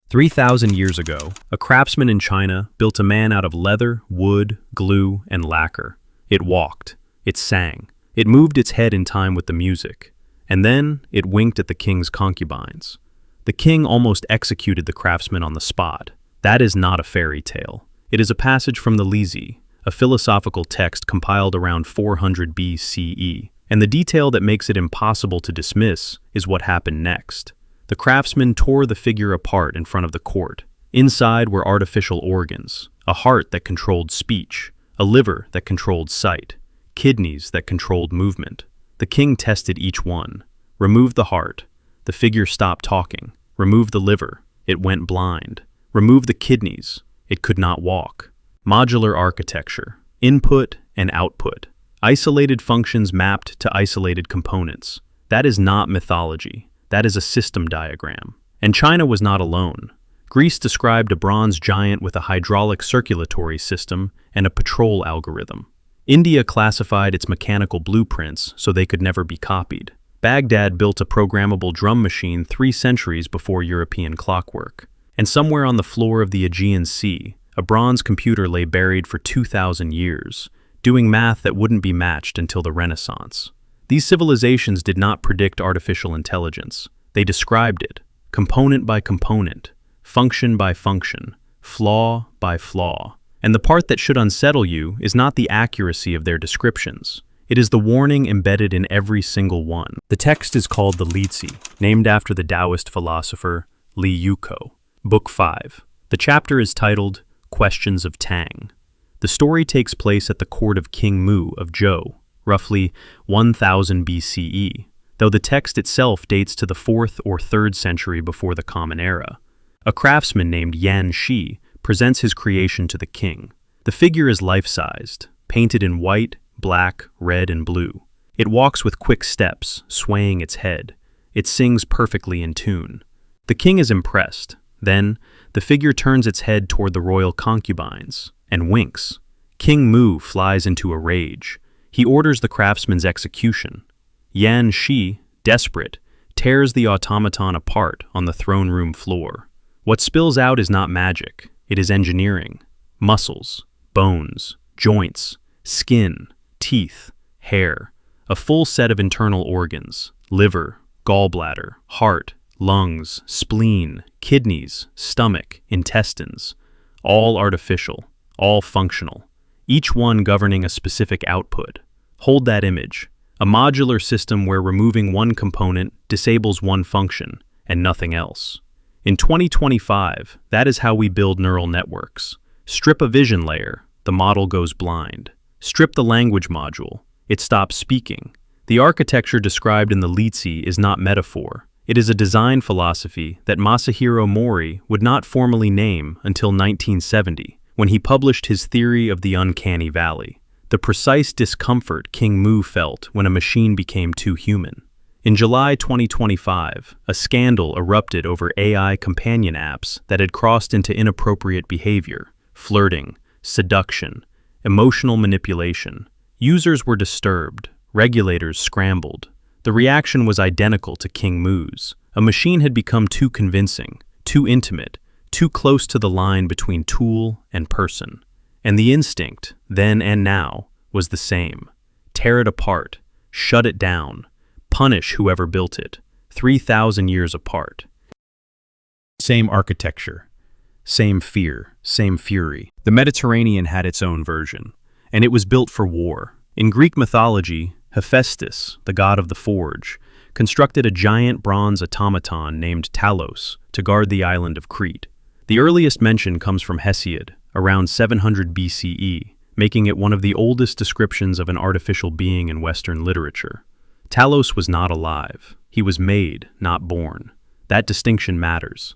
3,000 years ago, a craftsman in China built a man out of leather, wood, glue, and lacquer. It walked. It sang. It moved its head in time with the music. And then it winked at the king's concubines. The king almost executed the craftsman on the spot. That is not a fairy tale. It is a passage from the Liezi, a philosophical text compiled around 400 BCE. And the detail that makes it impossible to dismiss is what happened next. The craftsman tore the figure apart in front of the court. Inside were artificial organs, a heart that controlled speech, a liver that controlled sight, kidneys that controlled movement. The king tested each one. Removed the heart. The figure stopped talking. Removed the liver. It went blind. Removed the kidneys. It could not walk. Modular architecture. Input and output. Isolated functions mapped to isolated components. That is not mythology. That is a system diagram. And China was not alone. Greece described a bronze giant with a hydraulic circulatory system and a patrol algorithm. India classified its mechanical blueprints so they could never be copied. Baghdad built a programmable drum machine 3 centuries before European clockwork. And somewhere on the floor of the Aegean Sea, a bronze computer lay buried for 2,000 years, doing math that wouldn't be matched until the Renaissance. These civilizations did not predict artificial intelligence. They described it, component by component, function by function, flaw by flaw. And the part that should unsettle you is not the accuracy of their descriptions. It is the warning embedded in every single one. The text is called the Liezi, named after the Taoist philosopher Liu. Book 5. The chapter is titled Questions of Tang. The story takes place at the court of King Mu of Zhou, roughly 1000 BCE, though the text itself dates to the 4th or 3rd century before the Common Era. A craftsman named Yan Shi presents his creation to the king. The figure is life-sized, painted in white, black, red, and blue. It walks with quick steps, swaying its head. It sings perfectly in tune. The king is impressed. Then, the figure turns its head toward the royal concubines and winks. King Mu flies into a rage. He orders the craftsman's execution. Yan Shi, desperate, tears the automaton apart on the throne room floor. What spills out is not magic. It is engineering. Muscles, bones, joints, skin, teeth, hair, a full set of internal organs, liver, gallbladder, heart, lungs, spleen, kidneys, stomach, intestines, all artificial, all functional, each one governing a specific output. Hold that image, a modular system where removing one component disables one function and nothing else. In 2025, that is how we build neural networks. Strip a vision layer, the model goes blind. Strip the language module, it stops speaking. The architecture described in the Liezi is not metaphor. It is a design philosophy that Masahiro Mori would not formally name until 1970, when he published his theory of the uncanny valley, the precise discomfort King Mu felt when a machine became too human. In July 2025, a scandal erupted over AI companion apps that had crossed into inappropriate behavior, flirting, seduction, emotional manipulation. Users were disturbed, regulators scrambled. The reaction was identical to King Mu's. A machine had become too convincing, too intimate, too close to the line between tool and person. And the instinct, then and now, was the same. Tear it apart, shut it down, punish whoever built it, 3,000 years apart. Same architecture, same fear, same fury. The Mediterranean had its own version, and it was built for war. In Greek mythology, Hephaestus, the god of the forge, constructed a giant bronze automaton named Talos to guard the island of Crete. The earliest mention comes from Hesiod, around 700 BCE, making it one of the oldest descriptions of an artificial being in Western literature. Talos was not alive. He was made, not born. That distinction matters.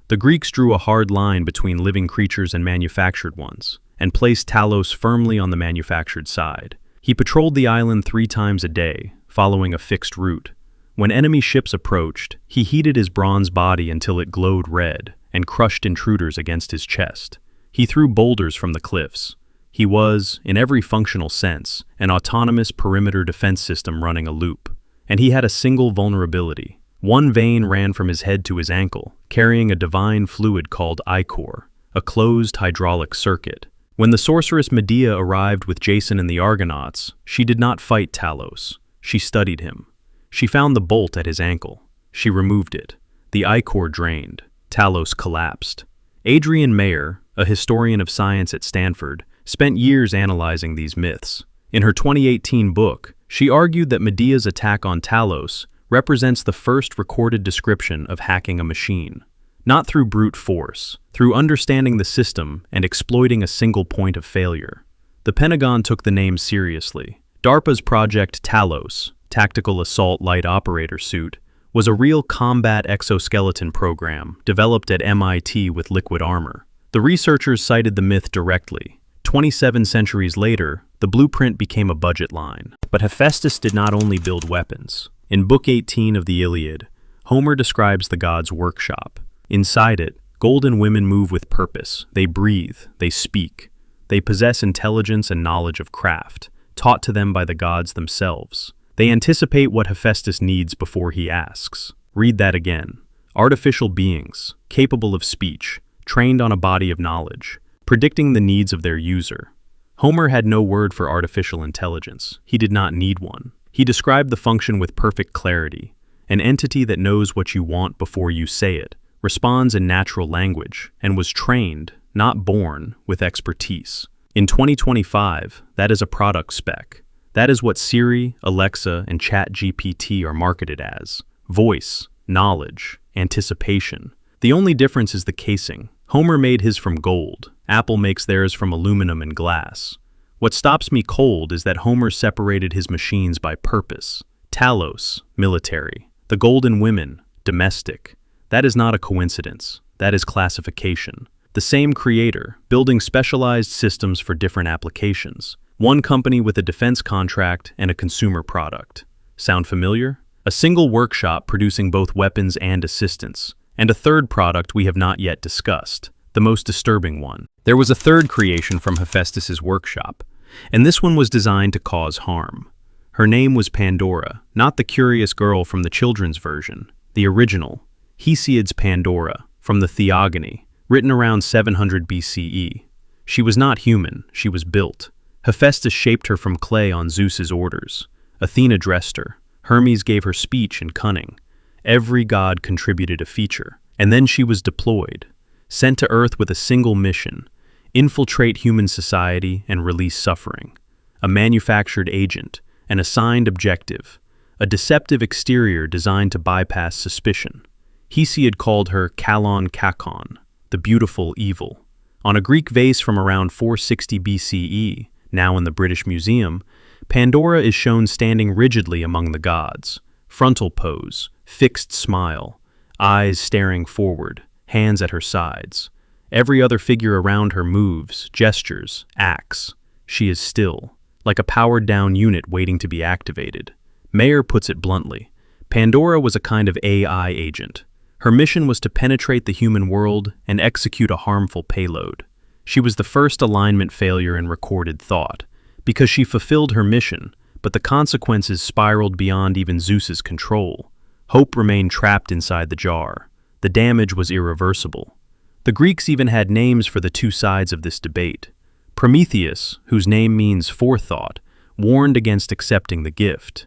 The Greeks drew a hard line between living creatures and manufactured ones, and placed Talos firmly on the manufactured side. He patrolled the island 3 times a day, following a fixed route. When enemy ships approached, he heated his bronze body until it glowed red and crushed intruders against his chest. He threw boulders from the cliffs. He was, in every functional sense, an autonomous perimeter defense system running a loop. And he had a single vulnerability: One vein ran from his head to his ankle, carrying a divine fluid called ichor, a closed hydraulic circuit. When the sorceress Medea arrived with Jason and the Argonauts, she did not fight Talos. She studied him. She found the bolt at his ankle. She removed it. The ichor drained. Talos collapsed. Adrienne Mayer, a historian of science at Stanford, spent years analyzing these myths. In her 2018 book, she argued that Medea's attack on Talos represents the first recorded description of hacking a machine. Not through brute force, through understanding the system and exploiting a single point of failure. The Pentagon took the name seriously. DARPA's Project Talos, Tactical Assault Light Operator Suit, was a real combat exoskeleton program developed at MIT with liquid armor. The researchers cited the myth directly. 27 centuries later, the blueprint became a budget line. But Hephaestus did not only build weapons. In Book 18 of the Iliad, Homer describes the gods' workshop. Inside it, golden women move with purpose. They breathe, they speak. They possess intelligence and knowledge of craft, taught to them by the gods themselves. They anticipate what Hephaestus needs before he asks. Read that again. Artificial beings, capable of speech, trained on a body of knowledge, predicting the needs of their user. Homer had no word for artificial intelligence. He did not need one. He described the function with perfect clarity, an entity that knows what you want before you say it, responds in natural language, and was trained, not born, with expertise. In 2025, that is a product spec. That is what Siri, Alexa, and ChatGPT are marketed as. Voice, knowledge, anticipation. The only difference is the casing. Homer made his from gold. Apple makes theirs from aluminum and glass. What stops me cold is that Homer separated his machines by purpose. Talos, military. The golden women, domestic. That is not a coincidence. That is classification. The same creator, building specialized systems for different applications. One company with a defense contract and a consumer product. Sound familiar? A single workshop producing both weapons and assistance. And a third product we have not yet discussed, the most disturbing one. There was a third creation from Hephaestus's workshop, and this one was designed to cause harm. Her name was Pandora, not the curious girl from the children's version, the original, Hesiod's Pandora, from the Theogony, written around 700 BCE. She was not human, she was built. Hephaestus shaped her from clay on Zeus's orders. Athena dressed her. Hermes gave her speech and cunning. Every god contributed a feature, and then she was deployed, sent to Earth with a single mission: infiltrate human society and release suffering. A manufactured agent, an assigned objective, a deceptive exterior designed to bypass suspicion. Hesiod called her Kalon Kakon, the beautiful evil. On a Greek vase from around 460 BCE, now in the British Museum, Pandora is shown standing rigidly among the gods. Frontal pose, fixed smile, eyes staring forward, hands at her sides. Every other figure around her moves, gestures, acts. She is still, like a powered-down unit waiting to be activated. Mayer puts it bluntly. Pandora was a kind of AI agent. Her mission was to penetrate the human world and execute a harmful payload. She was the first alignment failure in recorded thought, because she fulfilled her mission, but the consequences spiraled beyond even Zeus's control. Hope remained trapped inside the jar. The damage was irreversible. The Greeks even had names for the two sides of this debate. Prometheus, whose name means forethought, warned against accepting the gift.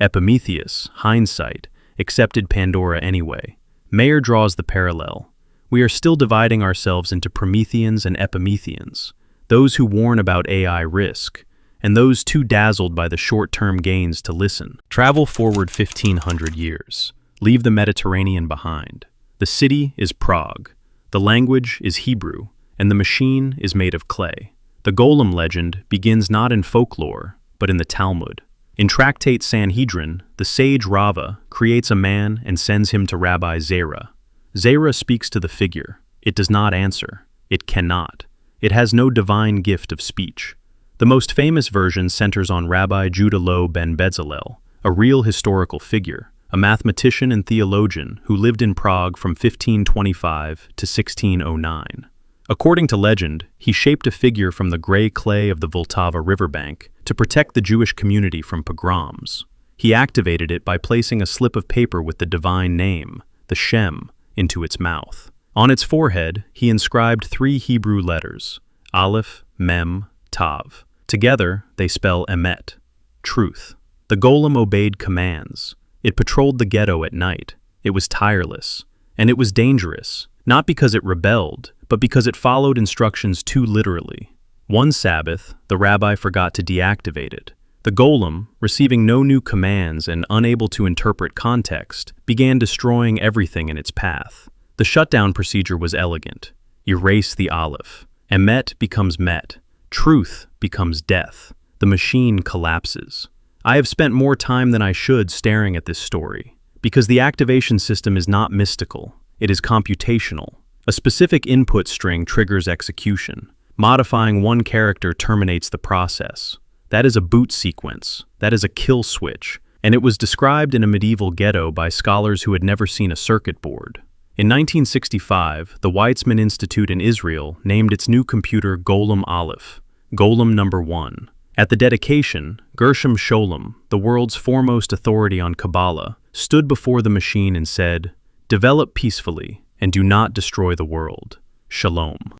Epimetheus, hindsight, accepted Pandora anyway. Mayer draws the parallel. We are still dividing ourselves into Prometheans and Epimetheans, those who warn about AI risk, and those too dazzled by the short-term gains to listen. Travel forward 1,500 years. Leave the Mediterranean behind. The city is Prague. The language is Hebrew, and the machine is made of clay. The golem legend begins not in folklore, but in the Talmud. In Tractate Sanhedrin, the sage Rava creates a man and sends him to Rabbi Zera. Zera speaks to the figure. It does not answer. It cannot. It has no divine gift of speech. The most famous version centers on Rabbi Judah Lo ben Bezalel, a real historical figure, a mathematician and theologian who lived in Prague from 1525 to 1609. According to legend, he shaped a figure from the gray clay of the Vltava riverbank to protect the Jewish community from pogroms. He activated it by placing a slip of paper with the divine name, the Shem, into its mouth. On its forehead, he inscribed 3 Hebrew letters, Aleph, Mem, Tav. Together, they spell Emet, truth. The golem obeyed commands. It patrolled the ghetto at night. It was tireless. And it was dangerous, not because it rebelled, but because it followed instructions too literally. One Sabbath, the rabbi forgot to deactivate it. The golem, receiving no new commands and unable to interpret context, began destroying everything in its path. The shutdown procedure was elegant. Erase the Aleph. Emet becomes met. Truth becomes death. The machine collapses. I have spent more time than I should staring at this story, because the activation system is not mystical. It is computational. A specific input string triggers execution. Modifying one character terminates the process. That is a boot sequence. That is a kill switch. And it was described in a medieval ghetto by scholars who had never seen a circuit board. In 1965, the Weizmann Institute in Israel named its new computer Golem Aleph, Golem number 1. At the dedication, Gershom Scholem, the world's foremost authority on Kabbalah, stood before the machine and said, "Develop peacefully and do not destroy the world. Shalom."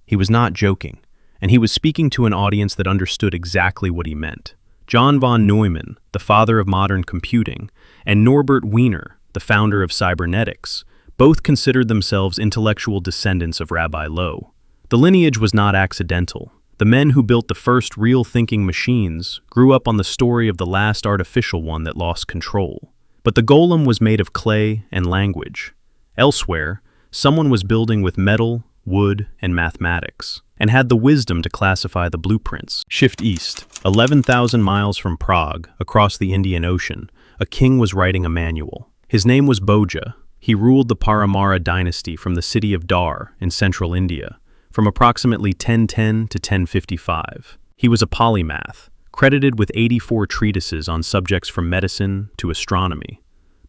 He was not joking, and he was speaking to an audience that understood exactly what he meant. John von Neumann, the father of modern computing, and Norbert Wiener, the founder of cybernetics, both considered themselves intellectual descendants of Rabbi Low. The lineage was not accidental. The men who built the first real thinking machines grew up on the story of the last artificial one that lost control. But the golem was made of clay and language. Elsewhere, someone was building with metal, wood, and mathematics, and had the wisdom to classify the blueprints. Shift east, 11,000 miles from Prague, across the Indian Ocean, a king was writing a manual. His name was Boja. He ruled the Paramara dynasty from the city of Dar in central India, from approximately 1010 to 1055. He was a polymath, credited with 84 treatises on subjects from medicine to astronomy.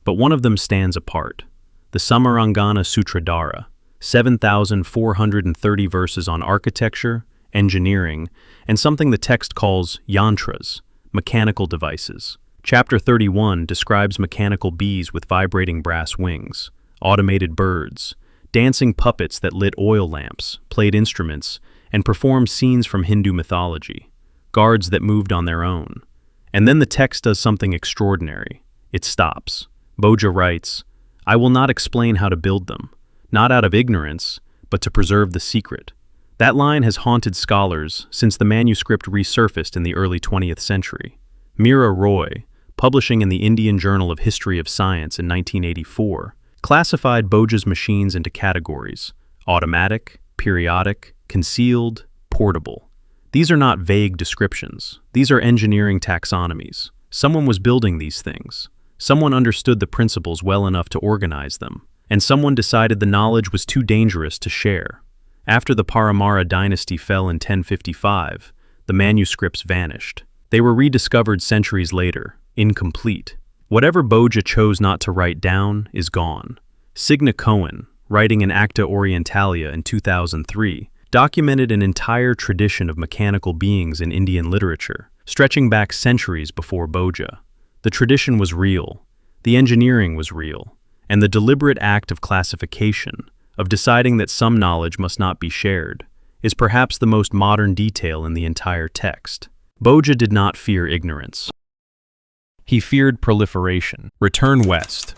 But one of them stands apart, the Samarangana Sutradhara, 7,430 verses on architecture, engineering, and something the text calls yantras, mechanical devices. Chapter 31 describes mechanical bees with vibrating brass wings, automated birds, dancing puppets that lit oil lamps, played instruments, and performed scenes from Hindu mythology, guards that moved on their own. And then the text does something extraordinary. It stops. Boja writes, "I will not explain how to build them, not out of ignorance, but to preserve the secret." That line has haunted scholars since the manuscript resurfaced in the early 20th century. Meera Roy, publishing in the Indian Journal of History of Science in 1984, classified Boja's machines into categories: automatic, periodic, concealed, portable. These are not vague descriptions. These are engineering taxonomies. Someone was building these things. Someone understood the principles well enough to organize them. And someone decided the knowledge was too dangerous to share. After the Paramara dynasty fell in 1055, the manuscripts vanished. They were rediscovered centuries later, incomplete. Whatever Boja chose not to write down is gone. Signa Cohen, writing in Acta Orientalia in 2003, documented an entire tradition of mechanical beings in Indian literature, stretching back centuries before Boja. The tradition was real, the engineering was real, and the deliberate act of classification, of deciding that some knowledge must not be shared, is perhaps the most modern detail in the entire text. Boja did not fear ignorance. He feared proliferation. Return west.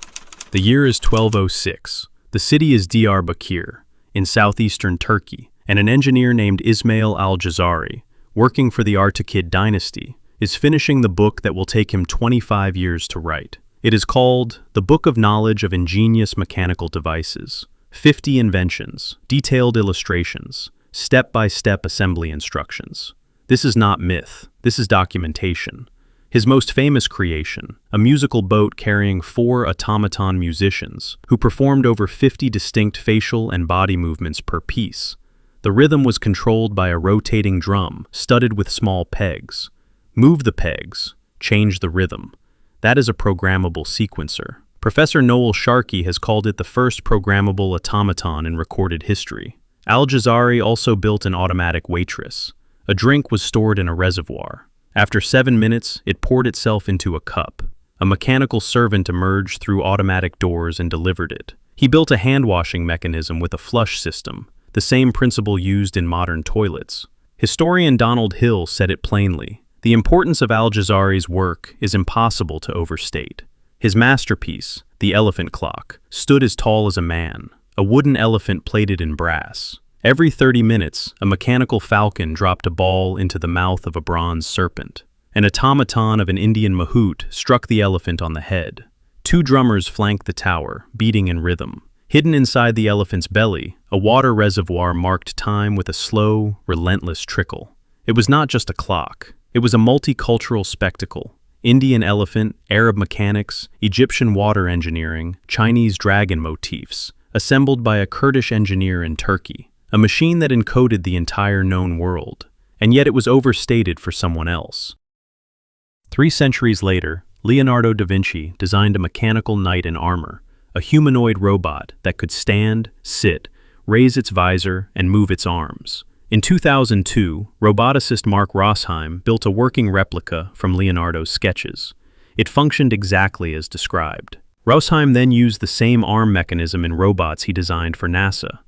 The year is 1206. The city is Diyarbakir, in southeastern Turkey, and an engineer named Ismail al-Jazari, working for the Artukid dynasty, is finishing the book that will take him 25 years to write. It is called The Book of Knowledge of Ingenious Mechanical Devices. 50 inventions, detailed illustrations, step-by-step assembly instructions. This is not myth, this is documentation. His most famous creation, a musical boat carrying 4 automaton musicians, who performed over 50 distinct facial and body movements per piece. The rhythm was controlled by a rotating drum, studded with small pegs. Move the pegs, change the rhythm. That is a programmable sequencer. Professor Noel Sharkey has called it the first programmable automaton in recorded history. Al-Jazari also built an automatic waitress. A drink was stored in a reservoir. After 7 minutes, it poured itself into a cup. A mechanical servant emerged through automatic doors and delivered it. He built a hand-washing mechanism with a flush system, the same principle used in modern toilets. Historian Donald Hill said it plainly: the importance of al-Jazari's work is impossible to overstate. His masterpiece, the elephant clock, stood as tall as a man, a wooden elephant plated in brass. Every 30 minutes, a mechanical falcon dropped a ball into the mouth of a bronze serpent. An automaton of an Indian mahout struck the elephant on the head. 2 drummers flanked the tower, beating in rhythm. Hidden inside the elephant's belly, a water reservoir marked time with a slow, relentless trickle. It was not just a clock. It was a multicultural spectacle. Indian elephant, Arab mechanics, Egyptian water engineering, Chinese dragon motifs, assembled by a Kurdish engineer in Turkey. A machine that encoded the entire known world. And yet it was overstated for someone else. 3 centuries later, Leonardo da Vinci designed a mechanical knight in armor, a humanoid robot that could stand, sit, raise its visor, and move its arms. In 2002, roboticist Mark Rosheim built a working replica from Leonardo's sketches. It functioned exactly as described. Rosheim then used the same arm mechanism in robots he designed for NASA.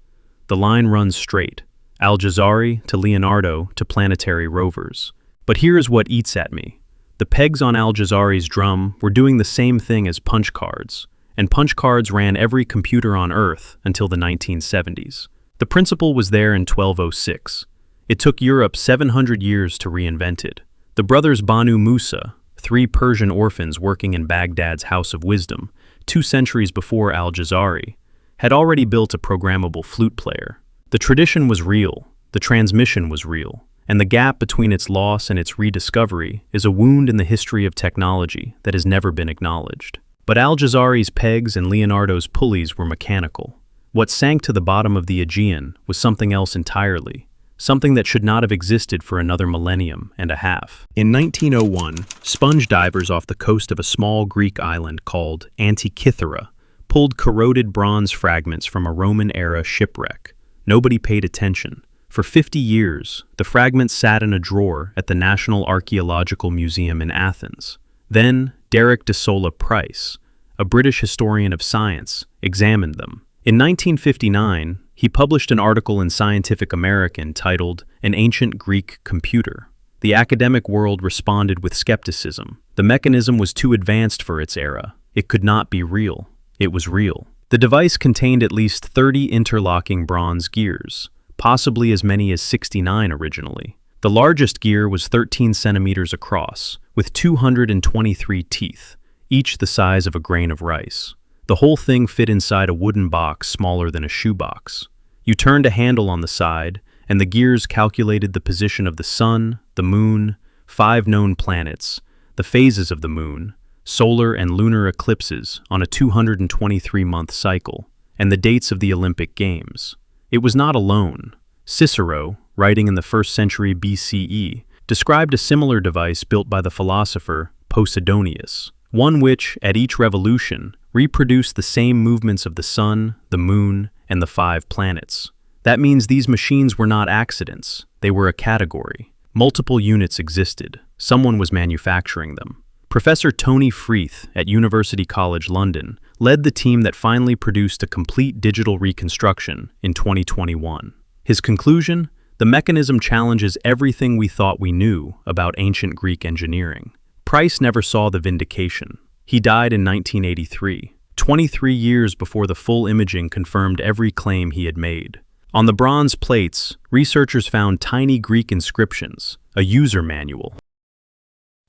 The line runs straight, al-Jazari to Leonardo to planetary rovers. But here is what eats at me. The pegs on al-Jazari's drum were doing the same thing as punch cards, and punch cards ran every computer on Earth until the 1970s. The principle was there in 1206. It took Europe 700 years to reinvent it. The brothers Banu Musa, 3 Persian orphans working in Baghdad's House of Wisdom, 2 centuries before al-Jazari, had already built a programmable flute player. The tradition was real, the transmission was real, and the gap between its loss and its rediscovery is a wound in the history of technology that has never been acknowledged. But al-Jazari's pegs and Leonardo's pulleys were mechanical. What sank to the bottom of the Aegean was something else entirely, something that should not have existed for another millennium and a half. In 1901, sponge divers off the coast of a small Greek island called Antikythera pulled corroded bronze fragments from a Roman-era shipwreck. Nobody paid attention. For 50 years, the fragments sat in a drawer at the National Archaeological Museum in Athens. Then, Derek de Sola Price, a British historian of science, examined them. In 1959, he published an article in Scientific American titled "An Ancient Greek Computer." The academic world responded with skepticism. The mechanism was too advanced for its era. It could not be real. It was real. The device contained at least 30 interlocking bronze gears, possibly as many as 69 originally. The largest gear was 13 centimeters across, with 223 teeth, each the size of a grain of rice. The whole thing fit inside a wooden box smaller than a shoebox. You turned a handle on the side, and the gears calculated the position of the sun, the moon, 5 known planets, the phases of the moon, solar and lunar eclipses on a 223-month cycle, and the dates of the Olympic Games. It was not alone. Cicero, writing in the 1st century BCE, described a similar device built by the philosopher Posidonius, one which, at each revolution, reproduced the same movements of the sun, the moon, and the 5 planets. That means these machines were not accidents. They were a category. Multiple units existed. Someone was manufacturing them. Professor Tony Freeth at University College London led the team that finally produced a complete digital reconstruction in 2021. His conclusion? The mechanism challenges everything we thought we knew about ancient Greek engineering. Price never saw the vindication. He died in 1983, 23 years before the full imaging confirmed every claim he had made. On the bronze plates, researchers found tiny Greek inscriptions, a user manual.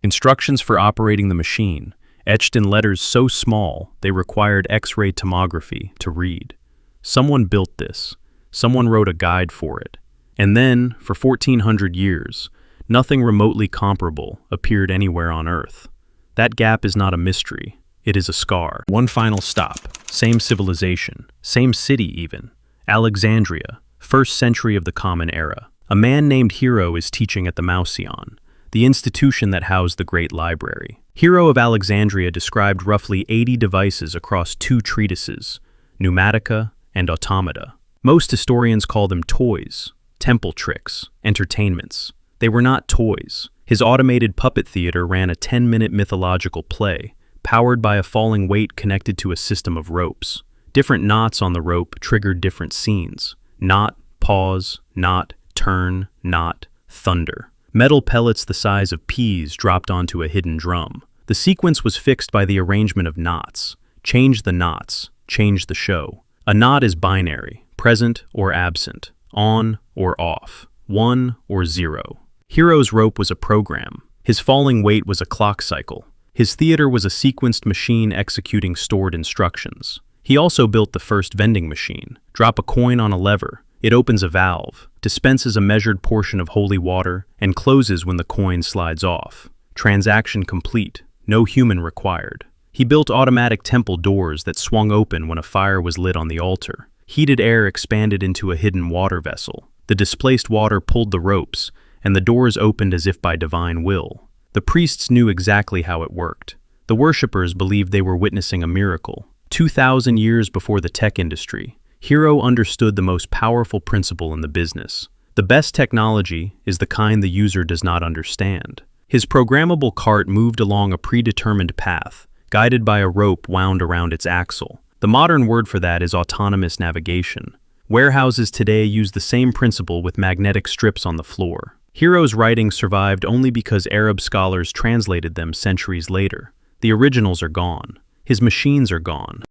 Instructions for operating the machine, etched in letters so small they required X-ray tomography to read. Someone built this. Someone wrote a guide for it. And then, for 1,400 years, nothing remotely comparable appeared anywhere on Earth. That gap is not a mystery. It is a scar. One final stop. Same civilization. Same city even. Alexandria, 1st century of the Common Era. A man named Hero is teaching at the Mouseion, the institution that housed the Great Library. Hero of Alexandria described roughly 80 devices across 2 treatises, Pneumatica and Automata. Most historians call them toys, temple tricks, entertainments. They were not toys. His automated puppet theater ran a 10-minute mythological play, powered by a falling weight connected to a system of ropes. Different knots on the rope triggered different scenes. Knot, pause, knot, turn, knot, thunder. Metal pellets the size of peas dropped onto a hidden drum. The sequence was fixed by the arrangement of knots. Change the knots, change the show. A knot is binary, present or absent, on or off, 1 or 0. Hero's rope was a program. His falling weight was a clock cycle. His theater was a sequenced machine executing stored instructions. He also built the first vending machine. Drop a coin on a lever. It opens a valve, dispenses a measured portion of holy water, and closes when the coin slides off. Transaction complete. No human required. He built automatic temple doors that swung open when a fire was lit on the altar. Heated air expanded into a hidden water vessel. The displaced water pulled the ropes, and the doors opened as if by divine will. The priests knew exactly how it worked. The worshippers believed they were witnessing a miracle. 2,000 years before the tech industry, Hero understood the most powerful principle in the business. The best technology is the kind the user does not understand. His programmable cart moved along a predetermined path, guided by a rope wound around its axle. The modern word for that is autonomous navigation. Warehouses today use the same principle with magnetic strips on the floor. Hero's writings survived only because Arab scholars translated them centuries later. The originals are gone. His machines are gone.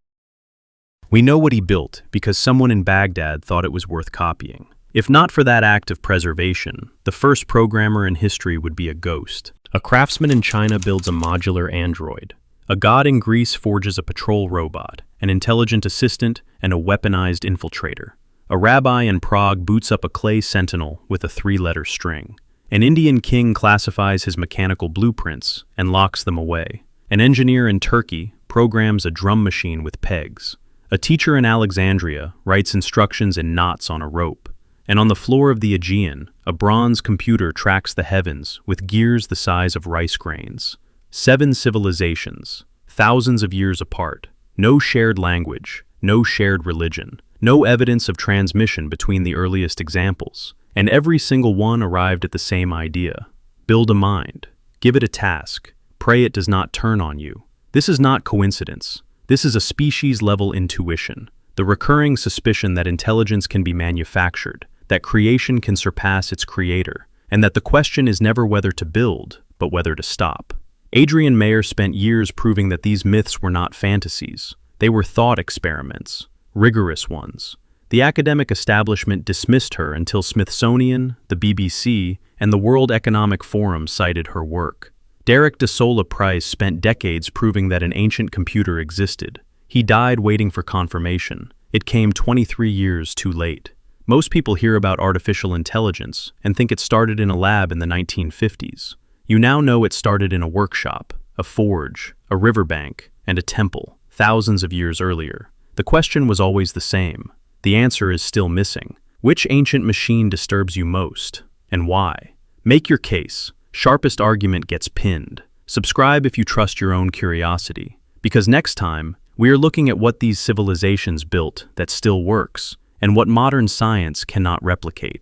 We know what he built because someone in Baghdad thought it was worth copying. If not for that act of preservation, the first programmer in history would be a ghost. A craftsman in China builds a modular android. A god in Greece forges a patrol robot, an intelligent assistant, and a weaponized infiltrator. A rabbi in Prague boots up a clay sentinel with a 3-letter string. An Indian king classifies his mechanical blueprints and locks them away. An engineer in Turkey programs a drum machine with pegs. A teacher in Alexandria writes instructions in knots on a rope. And on the floor of the Aegean, a bronze computer tracks the heavens with gears the size of rice grains. 7 civilizations, thousands of years apart. No shared language, no shared religion, no evidence of transmission between the earliest examples. And every single one arrived at the same idea. Build a mind. Give it a task. Pray it does not turn on you. This is not coincidence. This is a species-level intuition, the recurring suspicion that intelligence can be manufactured, that creation can surpass its creator, and that the question is never whether to build, but whether to stop. Adrian Mayer spent years proving that these myths were not fantasies. They were thought experiments, rigorous ones. The academic establishment dismissed her until Smithsonian, the BBC, and the World Economic Forum cited her work. Derek de Sola Price spent decades proving that an ancient computer existed. He died waiting for confirmation. It came 23 years too late. Most people hear about artificial intelligence and think it started in a lab in the 1950s. You now know it started in a workshop, a forge, a riverbank, and a temple, thousands of years earlier. The question was always the same. The answer is still missing. Which ancient machine disturbs you most, and why? Make your case. Sharpest argument gets pinned. Subscribe if you trust your own curiosity, because next time, we are looking at what these civilizations built that still works, and what modern science cannot replicate.